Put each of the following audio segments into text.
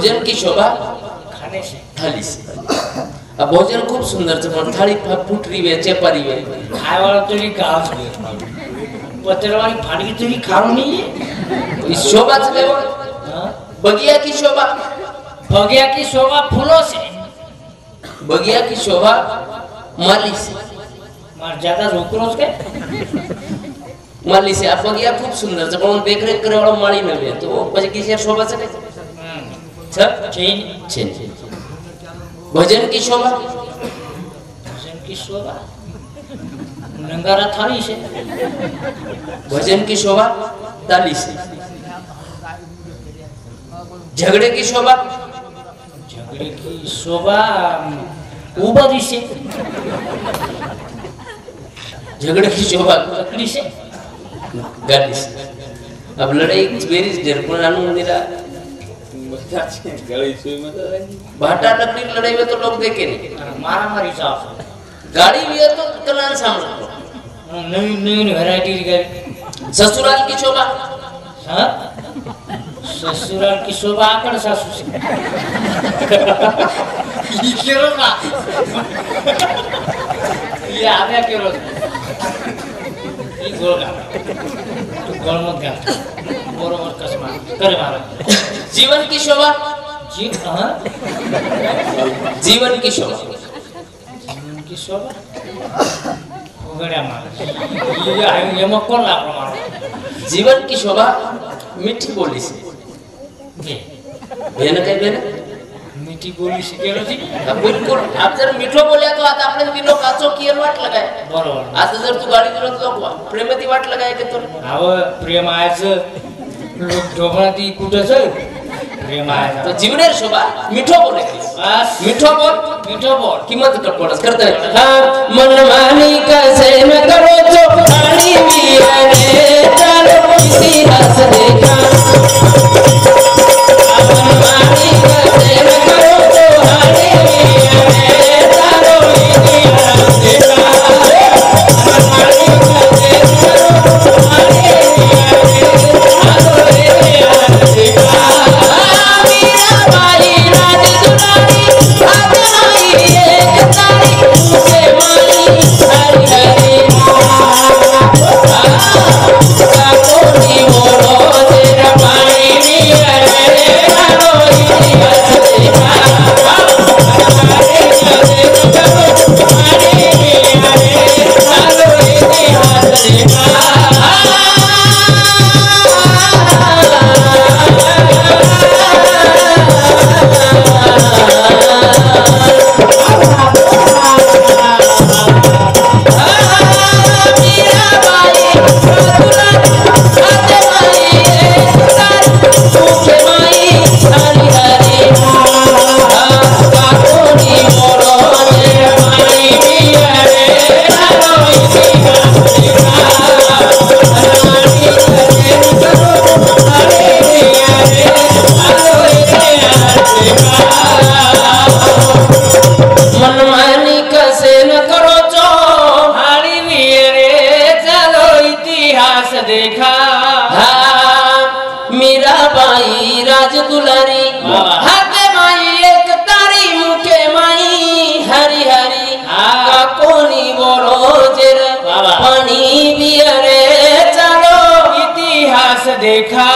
भोजन की शोभा खाने से थाली से। अब भोजन खूब सुंदर से पर थाली फूट रही है चेपा रही है खाए वाला तो नहीं गाँव पत्थर वाली फाड़ी तो नहीं खाओ नहीं है इस शोभा से देखो बगिया की शोभा बगिया की शोभा फूलों से बगिया की शोभा माली से मार ज्यादा रोकरो के माली से आप बगिया खूब सुंदर से कौन देख रेख करे वाला माली में भी तो वो बगिया की शोभा से सब चीन चीन भोजन की शोभा भोजन की शोभा नंगारा थाली से भोजन की शोभा ताली से झगड़े की शोभा झगड़े की शोभा उबरी से झगड़े की शोभा लकड़ी से गाली से अब लड़ाई बेरी जरपुरानु निरा भाटा लकड़ी लड़ाई में तो लोग देखे नहीं मारा मारी साफ गाड़ी भी है तो कलान सामने नवीन नवीन वैरायटी निकल ससुराल की शोभा हाँ ससुराल की शोभा आकर सासू से ये केरो ना ये आगे केरो ये गोल का तो गोल मत गा बरोबर कसमा करे मारा जीवन की शोभा जी हाँ जीवन की शोभा जीवन की शोभा उगड़िया मारा ये मक्कोल ना मारा जीवन की शोभा मीठी बोली से बेन कहीं बेन मीठी बोली से केरो जी अब बिल्कुल आप जर मीठो बोले तो आता आपने बिनो काचो कियल वाट लगाए बरोबर आता जर तू गाडी दिलो तो प्रेमती वाट लगाए के तो आव प्रेम आयचं लोक ढोबळाती कुठंच प्रेम आयचं तो जीवनेर शोभा मीठो बोले बस मीठो बोल कीमत कर पडस करते हां मन मानी कैसे न करो तो पानी भी रे चलो किसी रस देखा मन मानी कैसे न करो तो पानी भी रे चलो किसी रस देखा मन मानी कैसे न करो तो पानी भी रे चलो किसी रस देखा मीरा बाई राज दुलारी आजाई एक तारी मुझे माई हरि हरि कोनी मोरो तेरा पानी मिया रे हरो इतिहास देखा हमारे चले करो पानी मिया रे हरो इतिहास देखा मनमानी कैसे न करो जो हारी मेरे चलो इतिहास देखा मीरा बाई राज दुलारी हाथे माई एक तारी मुखे माई हरि हरि का कोनी बोलो जेर पानी बियरे चलो इतिहास देखा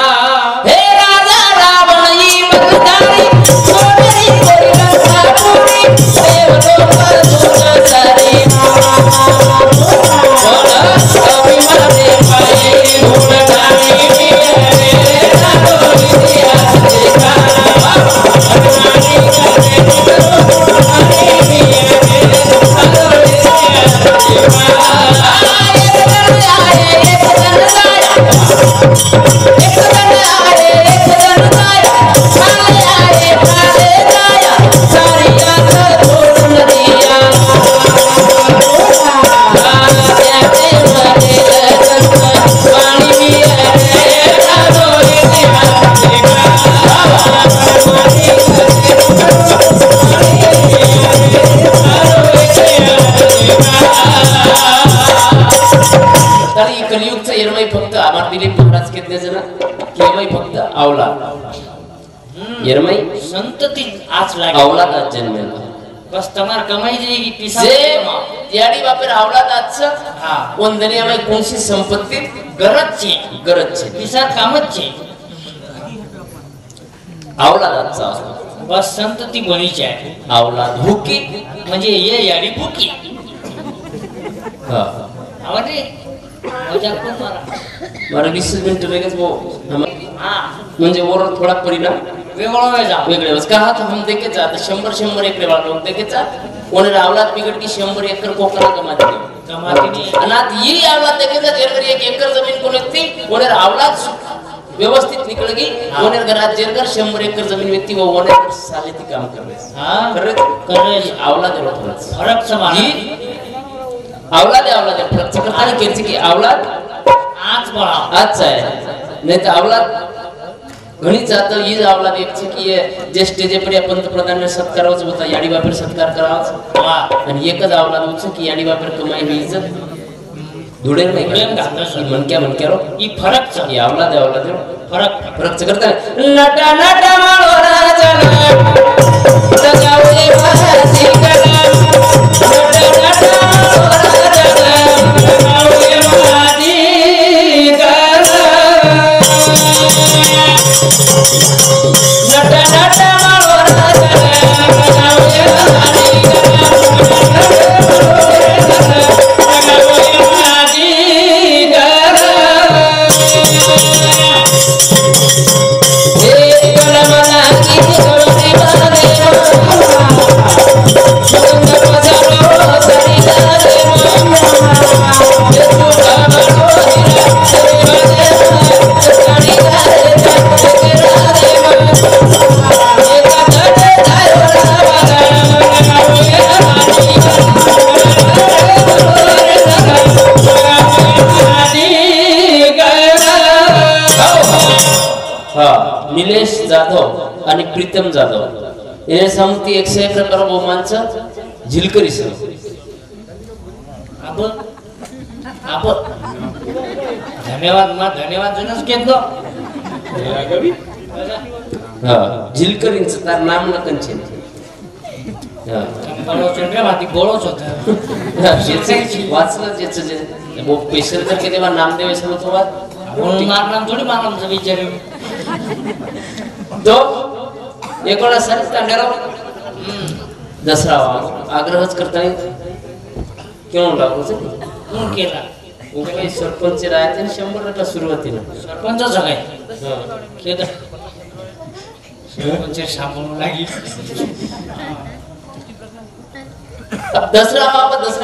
हे राजा रावणी बगदारी सोनेरी कोई रसा पूरी देव लोकर दूना सारी बोला कभी मारे पाए गुण गानी मेरे रातो इतिहास देखा हनुमानी करने करो हरे मेरे रातो इतिहास देखा आए एक जन आया एक जन आए एक जन आया आए आए आया सारिया छोड़ नदिया पानी भी है रातो इतिहास तरी कलियुगचा यरमई फक्त आम्हाला दिलीप महाराज कितने जण यरमई फक्त आवला यरमई संतती आज लागे औलाद आज जन्मेल बस તમાર કમાઈ જઈ પીસા જે યાડી બાપેર औलाद आज હા વંદનિયા में कौन सी संपत्ति ગરજ છે पीसा કામ જ છે औलाद आज बस संतती बनी જાય औलाद भूकी म्हणजे ये याडी भूकी हाँ आवडे मजाक पण मारा मारा 20 मिनिट लगेच वो हम हा म्हणजे वर थोडा परिणाम वेगळा जा वेगळे कहा तो हम देखे जाते 100 एकरे वाला लोग देखे जाते उन्हें औलाद बिगड़ की 100 एकड़ कोकरा कमाती नहीं अनाथ ये औलाद देखे जाते एक एकड़ जमीन को लगती उन्हें औलाद व्यवस्थित निकल गई ओनर घरात जेरगर 100 एकर जमीन व्यक्ती व ओनर साले ती काम कर रहे हां कर रहे औलाद फरक समान औलाद फरक करताना केरची की औलाद आज बळा आज आहे नाही तर औलाद घणी जात ही औलाद एक છે की जे स्टेज पर या पंतप्रधान ने सत्कारावच होता याडी बापर सत्कार करावा आणि एकच औलाद होत की याडी बापर कमाई ही इज्जत धुडेर नाही मन क्या रो ई फरक छ ये औलाद फरक करता नटा नटा माळोरा जन सजावले भाजी करा नटा नटा माळोरा जन सजावले भाजी करा नटा नटा माळोरा जन सजावले भाजी निलेश जाधव आणि प्रीतम जाधव हे समती 100 एकर बहुमानचं झिलकरी सर आप धन्यवाद जनच घेतलो हा झिलकरींचं तार नाम नकंचे हा बोळोच होता वाचलं ज्याचं जे पेशल तर के तेव्हा नामदेव असं तो वाच मारनाम थोडी मारनाम विचार तो एकोणा सर तांड्याराव दसरा आग्रहच करता नाही केवढं लागू कोण केला उपाय सरपंच राहते 100 सुरुवातीला सरपंच सगळे केलं सरपंच सांभाळून लागी अब दसरा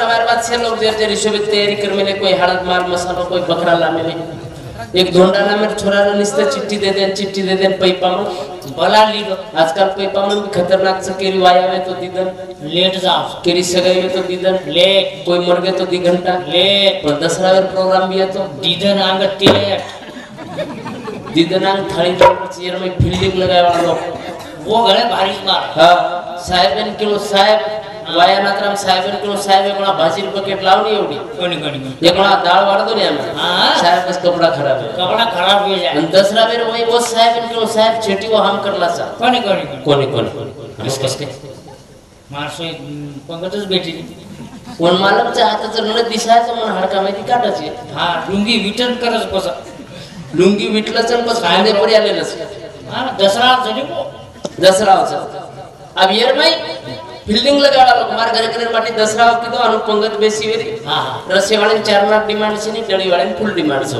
बार बाद से लोग जर रिश्वत तैयारी कर मिले कोई हळद माल मसाला कोई बकरा ला मिले एक धोंडाला मेरे छोरा निस्ते चिट्ठी दे देन पैपा में बला लीडो आजकल पैपा में खतरनाक से केरी वाया में तो दीदन लेट जाओ केरी सगाई में तो दीदन लेट कोई मर गए तो 2 घंटा लेट पर दसरा वेर प्रोग्राम भी है तो दीदन आंग टेट दीदन आंग थाली चेयर में फील्डिंग लगाए वाला लोग वो गळे बारिश मार हां साहेबन किलो साहेब वाया नात्राम साहेबन किलो साहेब एकणा भाजी बकेट लावली एवढी कोणी एकणा डाळ वाढतो ने आम्ही हां साहेब बस कपड़ा खराब है हो जाए आणि दसरा वेर वो साहेबन किलो साहेब छेटी वो हम करला सा कोणी कस के मारसोय पंगतच भेटी कोण मालकच्या हाताचं न दिसायचं म्हणून हाडका माहिती काटायची हा लुंगी विटन करच बस लुंगी विटलंच बस खांदे परी आलेलंच हा दसरा झाली दसराचं अब येर में फील्डिंग लगाड़ा लोग मार घर करे माटी दसरा की तो अनु पंगत बेसी वेरी हां रस्से वाले 4 लाख डिमांड से नहीं डली वाले फुल डिमांड से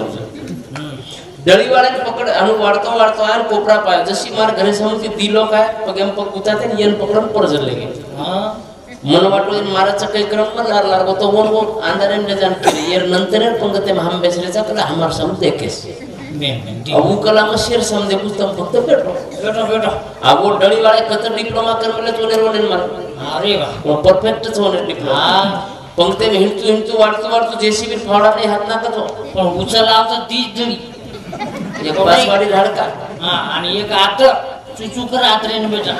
डली वाले पकड़ अनु वाढतो आन कोपरा पाय जशी मार घरे समोर ती लोक आहे पगेम पग उताते येन पकडून परजर लेगे हां मन वाटो माराचा काही क्रम पण लागो तो वो अंधारे ने जान के येर नंतर पंगते हम बेसरेचा कला हमार सम देखेस अब कला में शेर समझे कुछ तम फक्त बैठो अब वो डली वाले कतर डिप्लोमा कर मिले चोले रोने मार अरे वाह वो परफेक्ट होने डिप्लोमा हां पंक्ते में हिंटू वाढतो जेसीबी फावडा नाही हात नाकतो पण उचलावचं तीच जणी एक बासवाडी धाडका हां आणि एक आत चुचुकर आत्रेने बेटा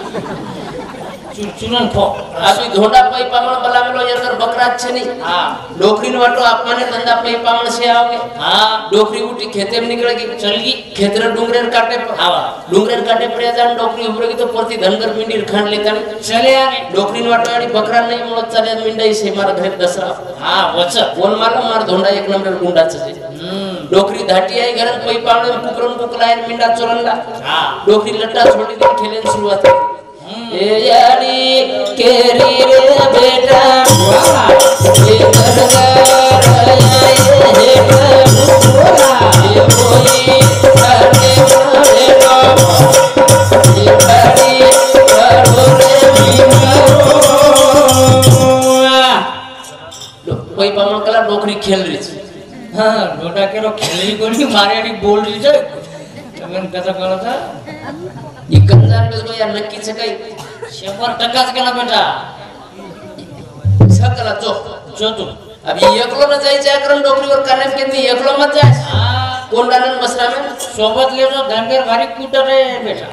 ચૂરન ફો આપી ધોંડા પઈ પામણ બલામેલો યર બકરા છે નહીં હા ડોકરીનો વાટો આપમાને ધંધા પઈ પામણ છે આવે હા ડોકરી ઉઠી ખેતેમ નીકળે ગઈ ચલ ગઈ ખેતરે ડુંગરેર કાટે આવા ડુંગરેર કાટે પડ્યા જાન ડોકરી ઉભરે ગઈ તો પરથી ધનગર મીંડીર ખાંડ લેતા ચલે આને ડોકરીનો વાટો આડી બકરા નહીં મળો ચાલે મીંડાઈ છે મારા ઘરે દસરા હા વચ બોલ માલો માર ધોંડા એક નંબર ગુંડા છે ડોકરી ધાટી આઈ ઘરે પઈ પામણ કુકરમ કુકલાય મીંડા ચોરંડા હા ડોકરી લટ્ટા છોડી દે ખેલેન શરૂઆત એ યારી કેરી રે બેટા વાહ એ ઘરગર આયે હેઠ બોલા એ બોઈ આને બેટો એ ઘડી કરો રે મીમારો કોઈ પામણ કલા ડોકરી ખેલ રહી છે હા ડોડા કેરો ખેલી કોની મારેડી બોલ રહી છે તમે કથા કરો છો ઈ કંજાર બેસ યાર નક્કી છે કઈ 100% જ કેલા બેટા सकला जो જો તું अब ये एकलो न जाय जागरण डोकरी वर काने के नी एकलो मत जाय હા कोंडानन बसरा में सोबत लेજો ધનગર ભારી કૂટર રે બેટા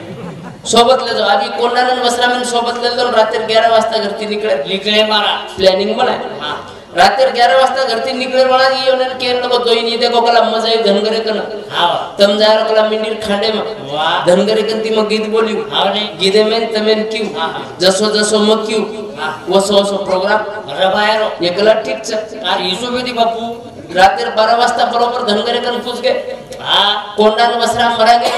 सोबत ले जाओ अभी कोंडानन बसरा में सोबत ले लो रात 11 वाजता घर થી निकले નીકળે મારા प्लानिंग बनाए હા रात 11 वाजता घर થી निकले वाला ये ने के लोग दोई नहीं देखो कला मजा आई धनगरे कना હા तम जा कला मिंडीर खांडे में वाह धनगरे कंती में गीत बोलियो હા ને गीते में तमेन क्यों हाँ। जसो जसो म क्यों હા वसो वसो प्रोग्राम રબાયરો ये कला ठीक છે આ ઈસો બેદી બાપુ रात 12 वाजता बरोबर धनगरे कन पूछ गए હા कोंडान बसरा मरा गए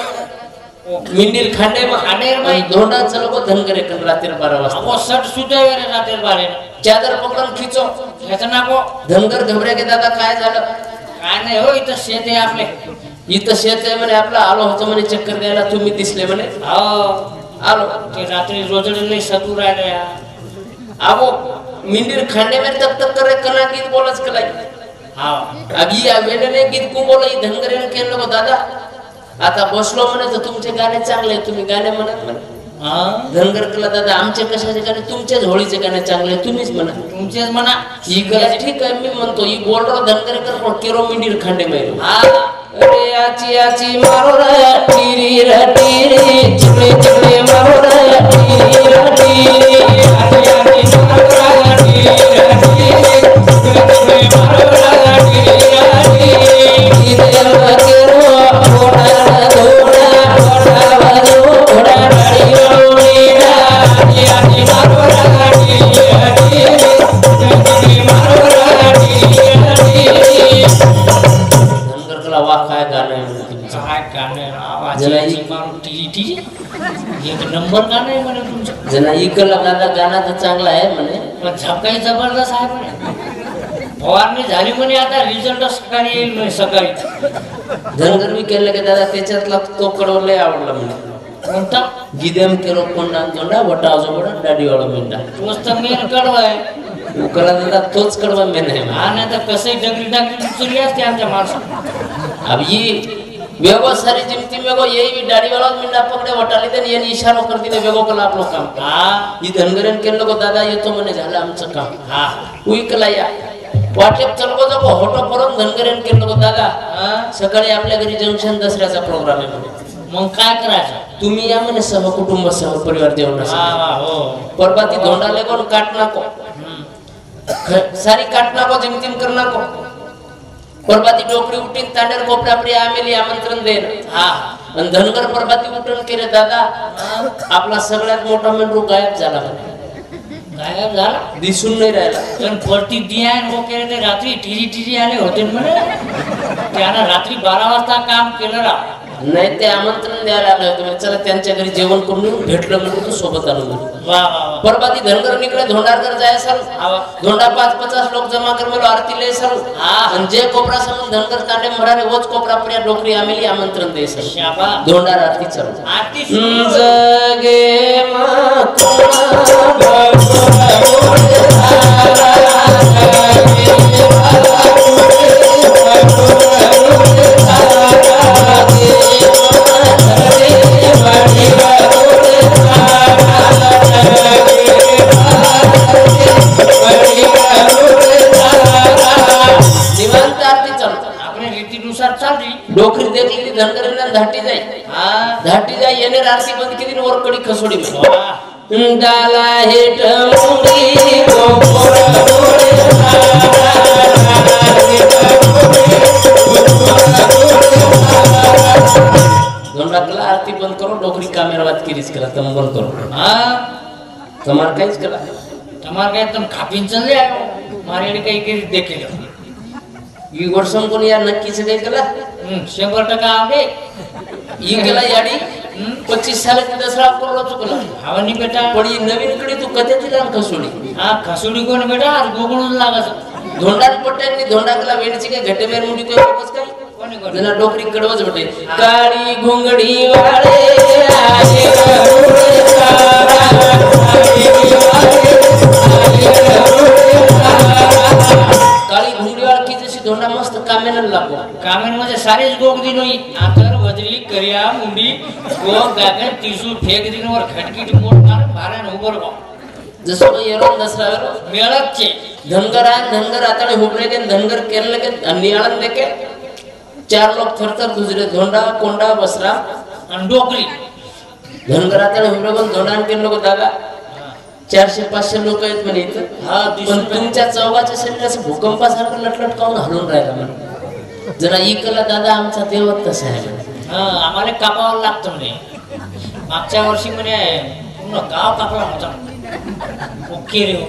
मिंडीर खांडे में खांडेर में धोंडा चलो को धनगरे कन रात 12 वाजता આપો શર્ટ સુટે રે રાતે બારે चादर पकडून खिचो ખેતના કો धनगर घबरे के दादा काय झालं काय नाही हो इथं शेत आहे आपले इथं शेत आहे म्हणे आपला आलो होतो म्हणे चक्कर द्यायला तुम्ही दिसले म्हणे हो आलो ते रात्री रोजडे लई सतू राहिले आवो मिंडीर खांडे में तक तक करे कना गीत बोलच कलाई हा अभी या वेळेने गीत को बोला ही धनगरेन के लोक दादा आता बसलो म्हणे तर तुमचे गाणे चांगले तुम्ही गाणे म्हणत म्हणे हा धनगर कला दादा आमचे कशाचे गाणे तुमच्याच होळीचे गाणे चांगले तुम्हीच म्हणा तुमचेच म्हणा ही गला ठीक आहे मी म्हणतो ही बोलरो धनगर कर पण केरो मिंडीर खांडे में हा अरे आची आची मारो रे टीरी चिकड़े चिकड़े मारो रे टीरी आची आची मारो रे टीरी चिकड़े चिकड़े मारो रे टीरी इधर केरो ओड़ा धोड़ा ओड़ा डाड़ियो नीड़ा आची आची मारो रे टीरी चिकड़े मारो रे टीरी वाह काय गाणं आहे तुमचं काय गाणे आवाज जरा याची मारून टीरी टीरी एक नंबर गाणं आहे म्हणे तुमचं जना इकला दादा गाणं तर चांगला आहे म्हणे पण झपकाई जबरदस्त आहे म्हणे फवारणी झाली म्हणे आता रिझल्ट सकाळी येईल म्हणे सकाळी धनगर मी केलं की दादा त्याच्यातला तो कडवं लय आवडला म्हणे कोणता गिदेम केरो कोंडा तोंडा वटा जोडा डाडी वाला मेंढा तोच तर मेन कडवा आहे उकला दादा तोच कडवा मेन आहे हा नाही तर कसंही डगरी डगरी चुरी असते आमच्या माणसात अब ये वेगो सारी जिमती में को यही भी डाडी वाला मेंढा पकड़े वटाली देन ये इशारो करती ने वेगो कला आपलो काम हा ही धनगरेन केलं को दादा येतो म्हणे झालं आमचं काम हा उईकला या वाटेत चलको जाको होटो परून धनगरेन केलं को दादा हा सकाळी आपल्या घरी जंक्शन दसऱ्याचा प्रोग्राम आहे म्हणे मग काय करायचं तुम्ही या म्हणे सह कुटुंब सह परिवार जेवण हा हो परबाती धोंडा लेको काट नाको सारी काट नाको जिमतिम कर नाको परबाती डोकरी उठीन तांडेर कोपऱ्या प्रिय आमेली आमंत्रण देन हा आणि धनगर परबाती उठून केले दादा आपला सगळ्यात मोठा मेंढरू गायब झाला म्हणे गायब झाला दिसून नाही राहिला पण परती दिया हो केले ते रात्री टिरी टिरी आले होते म्हणे त्यानं रात्री 12 वाजता काम केलं रा नाही ते आमंत्रण द्यायला आले होते चला त्यांच्या घरी जेवण करून येऊ. भेटलं म्हणून तो सोबत आलो म्हणून वा वा वा परबाती धनगर निकडे धोंडारकर जाय सर धोंडा 5-50 लोक जमा कर मला आरती ले सर आणि जे कोपरा समन धनगर तांडे मरारे वोच कोपरा प्रिया डोकरी आमेली आमंत्रण दे सर शाबा धोंडार आरती चल आरती जगे डोकरी देखली धनगरीला धाटी जाई हा धाटी जाई येणे आरती बंद केली वर कडी खसोडी डाला हेठ मुंडी गोकुळ गोळे धोंडाकला आरती बंद करो डोकरी कॅमेरावात केलीच केला तम बंद करो हाँ तुम्हार काहीच केला तुम्हारे का एकदम खापीन चल जाए मारे काही काही देखे ई वर्षम कोणी या नक्कीच काही केला 100% आगे ई केला याडी 25 सालाची दसरा कोरला चुकला हवा नहीं बेटा पण ही नवीन कडे तू कधी दिला खसोडी हाँ खसुड़ी कोण बेटा आज गोगुण लागा धोंडात पट्ट्यांनी धोंडाकला वेणीची काय घटेमेर मुंडी कोण बस काय कोणी कोणी जना डोकरी कडवच बटे काळी घोंगडी वाळे आले गरुडे सारा काळी घोंगडी वाळ की जशी धोंडा मस्त कामेन लागो कामेन मध्ये सारेच गोग दिन होई आतर वजरी करिया मुंडी गोग गागन टिशू फेक दिन वर खटकीट मोठ मार भारण उबर गो जसं येरोन दसरा मेळकचे धनगर आता हुबरे के धनगर केरळ के नियाळन देके 4 लोग थरथर दुसरे धोंडा कोंडा बसरा आणि डोकरी धनगर आता हुबरे पण धोंडा के लोक दागा 400-500 लोक आहेत म्हणे इथं हा पण तुमच्या चौघाच्या शरीराचं भूकंपासारखं लटलट काऊन हलून राहिला म्हणे जरा इकला दादा आमचा देवत तसा आहे म्हणे हा आम्हाला कापावं लागतं म्हणे मागच्या वर्षी म्हणे पूर्ण गाव कापला होता ओके रे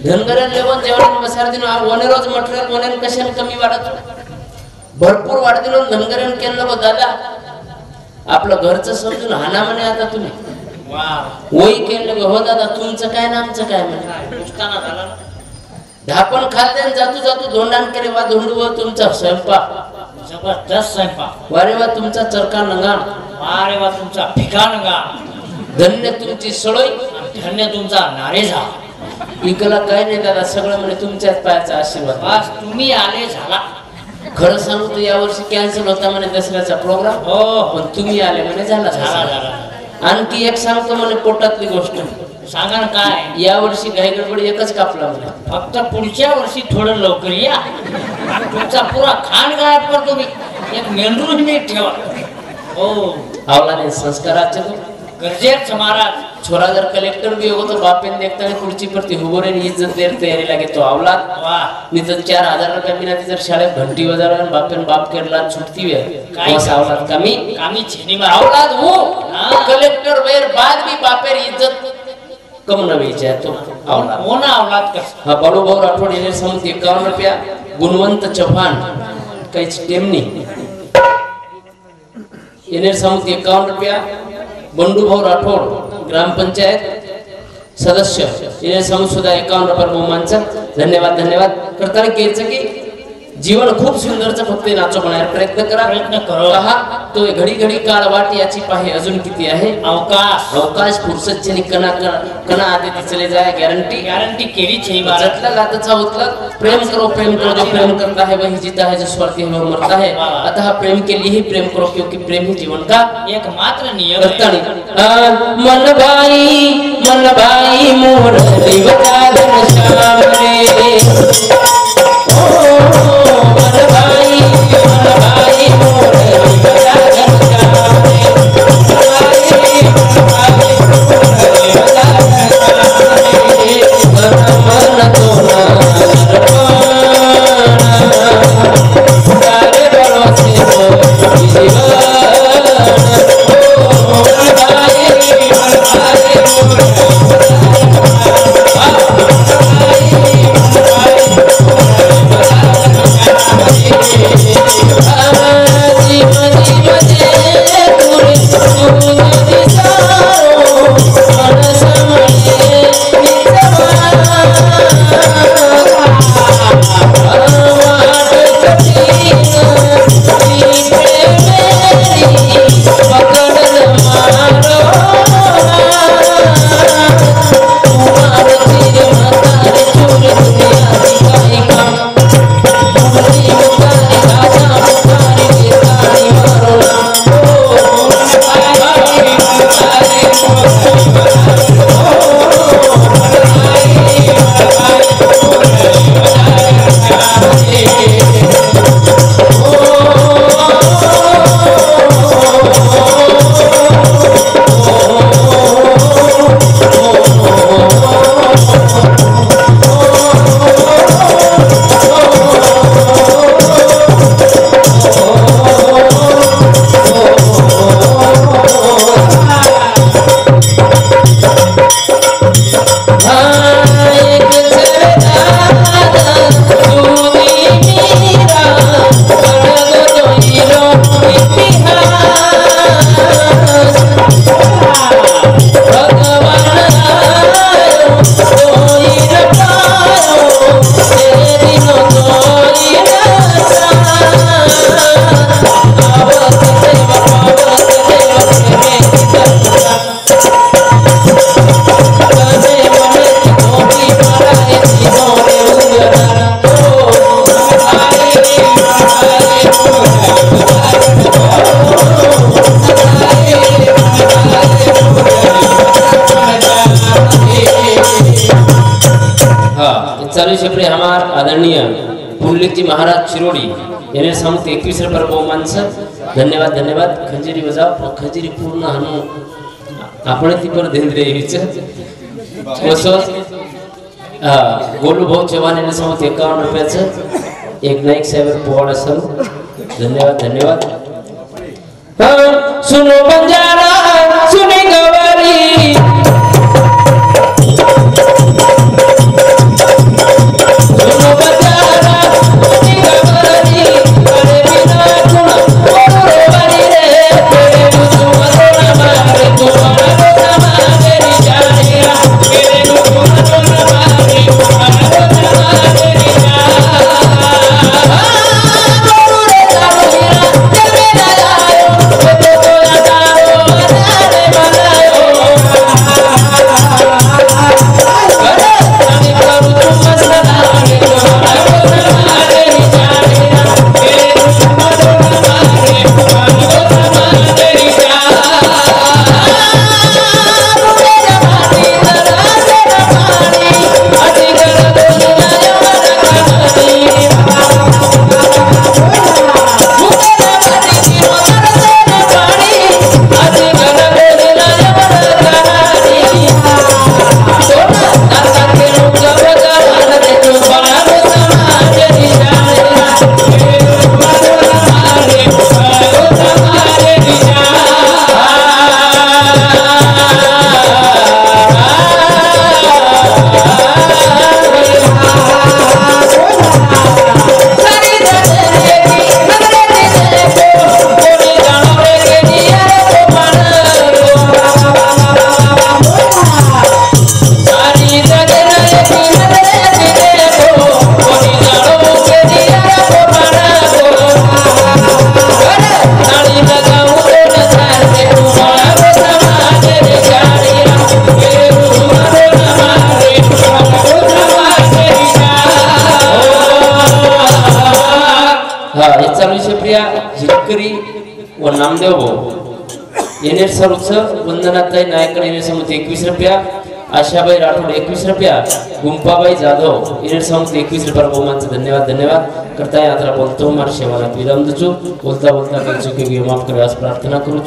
धनगरांना लेवून जेवण बसार दिन वनेरोज मटेरियल वनेन कशाने कमी वाढत भरपूर वाढतील धनगरांना केलं नको दादा आपलं घरचं समजून हाना म्हणे आता तुम्ही वाव वही केलं हो दादा तुमचं काय ना आमचं काय म्हणे नुसताना झाला ढापण खाते जातू जातू धोंडान केले वा धोंडू तुमचा स्वयंपाक जबरदस्त स्वयंपाक वारे वा तुमचा चरका नंगा अरे वा तुमचा ठिकाण गा धन्य तुमची सळोई धन्य तुमचा नारेझा इकला काय नाही दादा सगळं म्हणे तुमच्याच पायाचा आशीर्वाद बस तुम्ही आले झाला खरं सांगू तर यावर्षी कॅन्सल होता म्हणे दसऱ्याचा प्रोग्राम हो पण तुम्ही आले म्हणे झाला झाला झाला आणखी एक सांगतो म्हणे पोटातली गोष्ट सांगा ना काय यावर्षी घाई गडबडी एकच कापला म्हणे फक्त पुढच्या वर्षी थोडं लवकर या तुमचा पुरा खाण गायब करतो मी एक मेंढरू नीट ठेवा हो आवला संस्काराचे तो गरजेच महाराज छोरा जर कलेक्टर भी होगो तो बापेन देखता है कुर्सी पर ती हुबोरे इज्जत देर तयारी लागे तो आवला वाह नहीं तो 4000 रुपये बिना ती जर शाळे घंटी बजावला आणि बापेन बाप केरला छुटती वे काय बस आवला कमी कामी छेनी मार आवलाद हो हाँ। कलेक्टर वेर बाद भी बापेर इज्जत कम न वेचे तो आवला हो ना औलाद कस हा बडू भाऊ राठोड येणे समिती 51 रुपया गुणवंत चव्हाण काहीच टेमनी येणे समिती 51 रुपया बंडू भाऊ राठोड ग्रामपंचायत सदस्य येणे समिती सुद्धा 51 रुपये बहुमानचं धन्यवाद करताना केचं की जीवन खूप सुंदरचं फक्त नाचो बनायला प्रयत्न करा कहा तो घडी घडी काळ वाट याची पाहे अजून किती आहे अवकाश फुरसतचे कणा आधी चले जाए गॅरंटी केली छे बार जटला गातचा उतला प्रेम करो जो प्रेम करता है वही जीता है जो स्वार्थी है वह मरता है अतः प्रेम के लिए ही प्रेम करो क्योंकि प्रेम ही जीवन का एकमात्र नियम है मन भाई मोर दिवदान श्याम रे मन भाई मोर दिवदान श्याम रे मन तो सारे भरोसे जीवन हाँ चालू शेपरे हमार आदरणीय पुंडलिक जी महाराज शिरोडी याने समुक्त 21 रुपये बहुमान धन्यवाद धन्यवाद खंजीरी बजाव खंजीरी पूर्ण हनु आपण ती पर देंद्रे हिच वसो गोलू भाऊ चव्हाण याने समुक्त 51 रुपयाचं एक नाईक साहेब पोवाडा सर धन्यवाद धन्यवाद सुनो बंजारा सुनी गवारी व नामदेव भाऊ येणे सर्वच वंदनाताई नायकर येणे समुद्र 21 रुपया आशाबाई राठोड 21 रुपया गुंपाबाई जाधव येणे समुद्र 21 रुपया बहुमानचं धन्यवाद धन्यवाद करता यात्रा बोलतो मार सेवाला विराम दचू बोलता बोलता काही चुकी माफ करे प्रार्थना करू